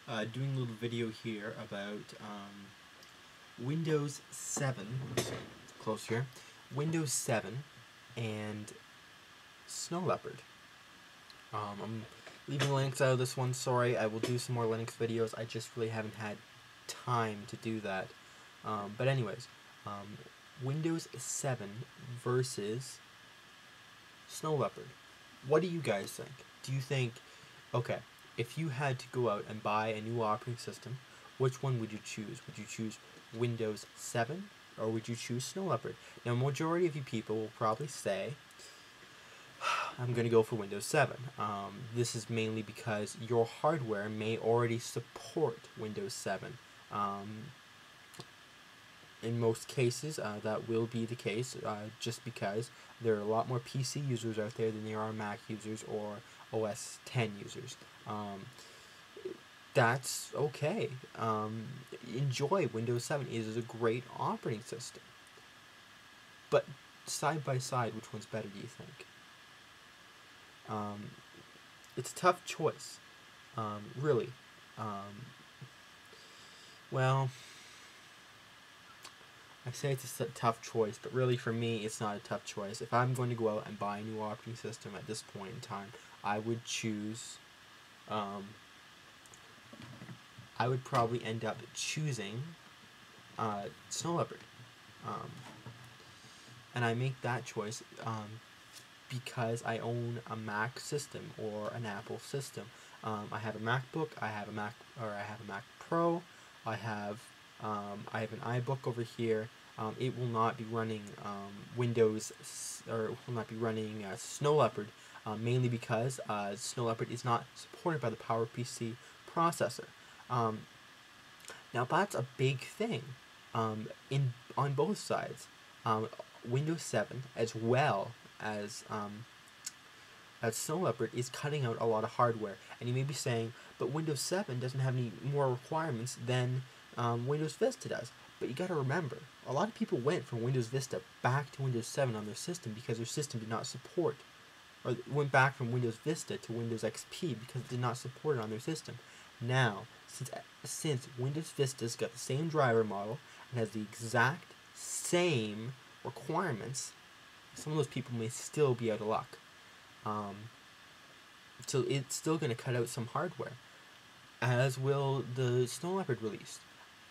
doing a little video here about Windows 7, close here, Windows 7 and Snow Leopard. I'm leaving Linux out of this one, sorry. I will do some more Linux videos, I just really haven't had time to do that. But anyways, Windows 7 versus Snow Leopard. What do you guys think? Do you think, okay, if you had to go out and buy a new operating system, which one would you choose? Would you choose Windows 7 or would you choose Snow Leopard? Now, majority of you people will probably say, I'm going to go for Windows 7. This is mainly because your hardware may already support Windows 7. In most cases, that will be the case, just because there are a lot more PC users out there than there are Mac users or OS X users. That's okay. Enjoy Windows 7. It is a great operating system. But side by side, which one's better, do you think? It's a tough choice. Really. Well, I say it's a tough choice, but really for me, it's not a tough choice. If I'm going to go out and buy a new operating system at this point in time, I would choose, I would probably end up choosing Snow Leopard. And I make that choice because I own a Mac system or an Apple system. I have a MacBook, I have a Mac Pro, I have an iBook over here. It will not be running Windows, or it will not be running Snow Leopard, mainly because Snow Leopard is not supported by the PowerPC processor. Now that's a big thing on both sides. Windows 7 as well as Snow Leopard is cutting out a lot of hardware, and you may be saying, but Windows 7 doesn't have any more requirements than Windows Vista does. But you got to remember, a lot of people went from Windows Vista back to Windows 7 on their system because their system did not support, or went back from Windows Vista to Windows XP because it did not support it on their system. Now, since Windows Vista's got the same driver model and has the exact same requirements, some of those people may still be out of luck. So it's still going to cut out some hardware, as will the Snow Leopard release.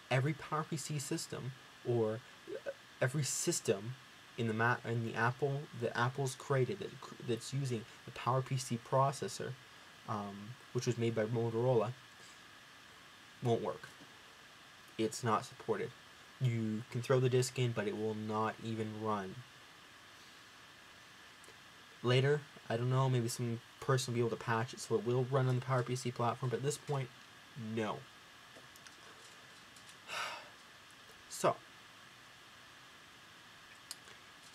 Every PowerPC system, or every system in the Apple that Apple's created that's using the PowerPC processor, which was made by Motorola, won't work. It's not supported. You can throw the disk in, but it will not even run. Later, I don't know, maybe some person will be able to patch it so it will run on the PowerPC platform, but at this point, no. So,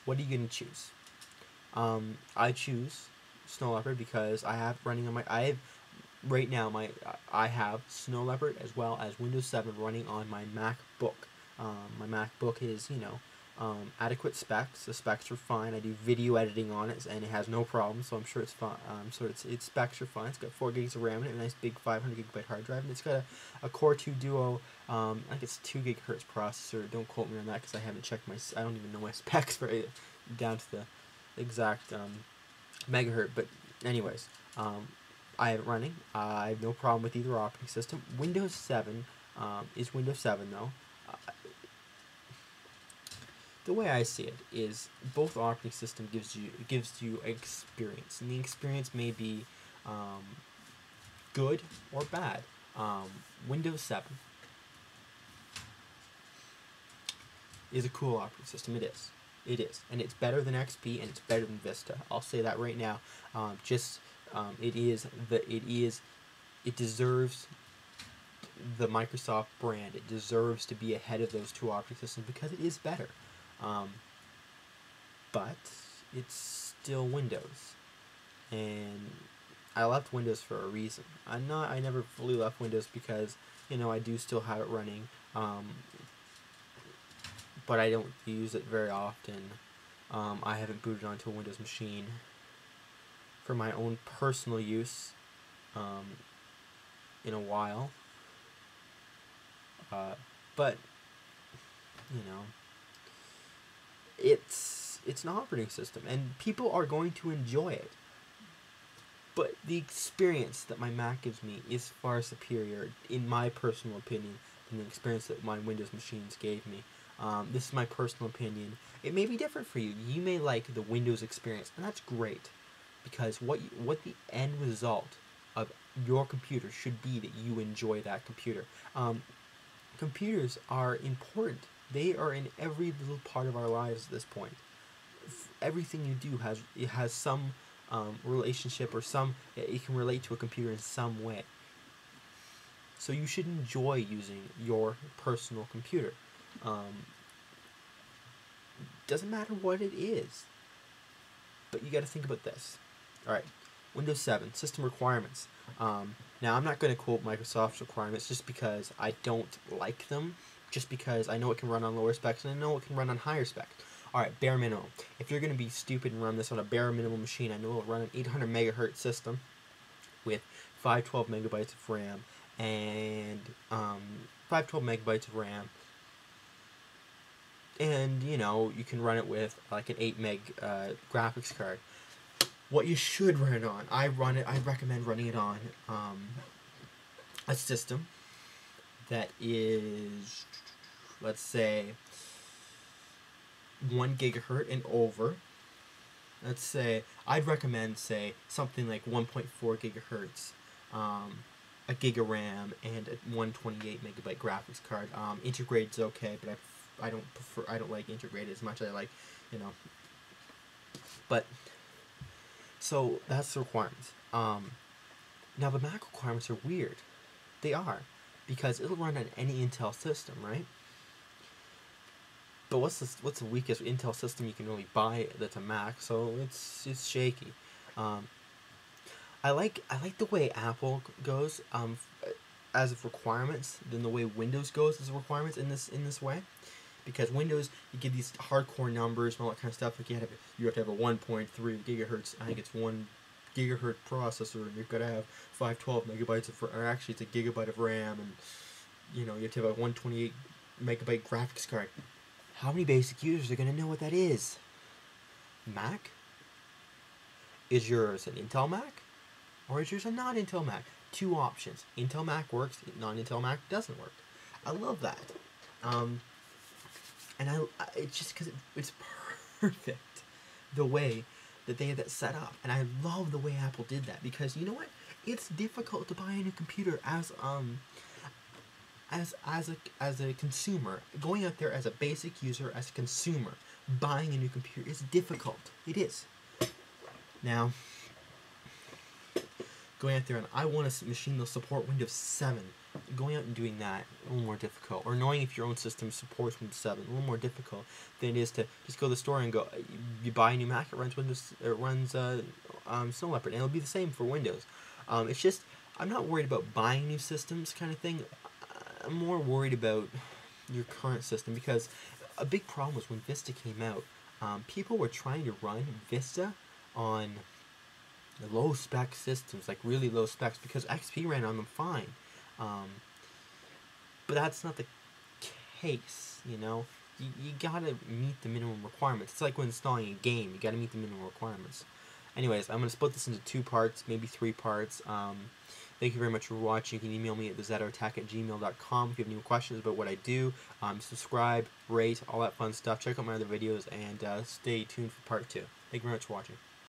what are you going to choose? I choose Snow Leopard because I have running on my, right now I have Snow Leopard as well as Windows 7 running on my MacBook. My MacBook is, adequate specs. The specs are fine. I do video editing on it, and it has no problem, so I'm sure it's fine. So its specs are fine. It's got 4 gigs of RAM and a nice big 500 gigabyte hard drive, and it's got a Core 2 Duo. I think it's 2 gigahertz processor. Don't quote me on that because I haven't checked I don't even know my specs for it down to the exact megahertz. But anyways, I have it running. I have no problem with either operating system. Windows 7 is Windows 7 though. The way I see it is both operating system gives you experience, and the experience may be good or bad. Windows 7 is a cool operating system. It is, and it's better than XP, and it's better than Vista. I'll say that right now. It deserves the Microsoft brand. It deserves to be ahead of those two operating systems because it is better. But it's still Windows, and I left Windows for a reason. I never fully left Windows because, I do still have it running, but I don't use it very often. I haven't booted onto a Windows machine for my own personal use in a while. But you know, it's an operating system, and people are going to enjoy it. But the experience that my Mac gives me is far superior, in my personal opinion, than the experience that my Windows machines gave me. This is my personal opinion. It may be different for you. You may like the Windows experience, and that's great, because what the end result of your computer should be that you enjoy that computer. Computers are important. They are in every little part of our lives at this point. Everything you do has some relationship, or it can relate to a computer in some way. So you should enjoy using your personal computer. Doesn't matter what it is, but you got to think about this. All right, Windows 7 system requirements. Now I'm not going to quote Microsoft's requirements just because I don't like them. Just because I know it can run on lower specs and I know it can run on higher specs. Alright, bare minimum. If you're going to be stupid and run this on a bare minimum machine, I know it'll run an 800 megahertz system with 512 megabytes of RAM and 512 megabytes of RAM. And, you know, you can run it with like an 8 meg graphics card. What you should run it on, I recommend running it on a system that is, let's say, 1 gigahertz and over. Let's say, I'd recommend, say, something like 1.4 gigahertz, a gig of RAM, and a 128 megabyte graphics card. Integrated's okay, but I don't like integrated as much as I like, you know. But, so, that's the requirements. Now, the Mac requirements are weird. They are. Because it'll run on any Intel system, right? But what's the weakest Intel system you can really buy that's a Mac? So it's shaky. I like the way Apple goes as of requirements than the way Windows goes as requirements in this way, because Windows, you get these hardcore numbers and all that kind of stuff. Like you have to have a 1.3 gigahertz. I think it's 1 gigahertz processor, and you've got to have 512 megabytes of, or actually it's a gigabyte of RAM, and you know you have to have a 128 megabyte graphics card. How many basic users are going to know what that is? Mac? Is yours an Intel Mac? Or is yours a non-Intel Mac? Two options. Intel Mac works, non-Intel Mac doesn't work. I love that. And it's just because it's perfect the way that they had that set up. And I love the way Apple did that, because you know what? It's difficult to buy a new computer as a consumer. Going out there as a basic user, as a consumer, buying a new computer is difficult. It is. Now, going out there and I want a machine that'll support Windows 7. Going out and doing that, a little more difficult. Or knowing if your own system supports Windows 7, a little more difficult than it is to just go to the store and go, you buy a new Mac, it runs Snow Leopard, and it'll be the same for Windows. It's just, I'm not worried about buying new systems kind of thing. I'm more worried about your current system, because a big problem was when Vista came out, people were trying to run Vista on low spec systems, like really low specs, because XP ran on them fine. But that's not the case, you know. You gotta meet the minimum requirements. It's like when installing a game, you gotta meet the minimum requirements. Anyways, I'm gonna split this into 2 parts, maybe 3 parts. Thank you very much for watching. You can email me at thezetattack@gmail.com if you have any questions about what I do. Subscribe, rate, all that fun stuff. Check out my other videos, and stay tuned for part 2. Thank you very much for watching.